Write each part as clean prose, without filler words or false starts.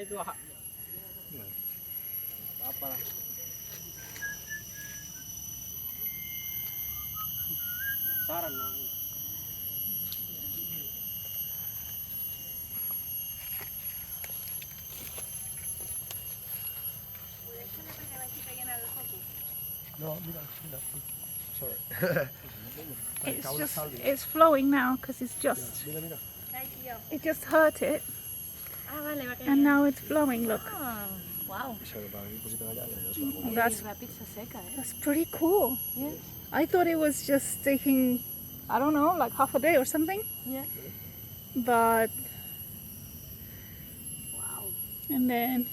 Itu hak. Apa lah. Saran lah. No, mira, mira. Sorry. It's flowing now because Mira, mira. it just hurt it Vale, va a caer. and now it's flowing. Look, Wow. oh, that's La pizza seca, ¿eh? that's pretty cool. Yeah. I thought it was just taking, I don't know, like half a day or something. Yeah. But Wow. and then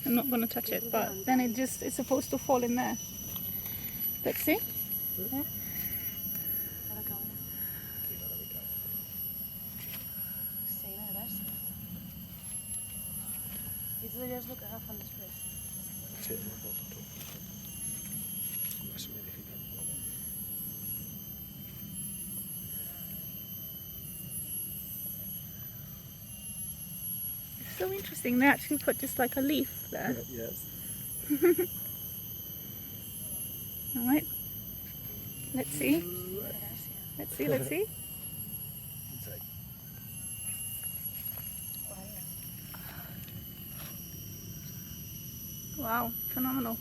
I'm not gonna touch it. But then it's supposed to fall in there. Let's see. Ara que veure. Seina, gràcies. I tot allò és el que agafen després. Sí, tot. Más humidificado. It's so interesting. They actually put just like a leaf there. Yes. All right. Let's see. Gràcies. Let's see. Let's see. Inside. Wow, phenomenal.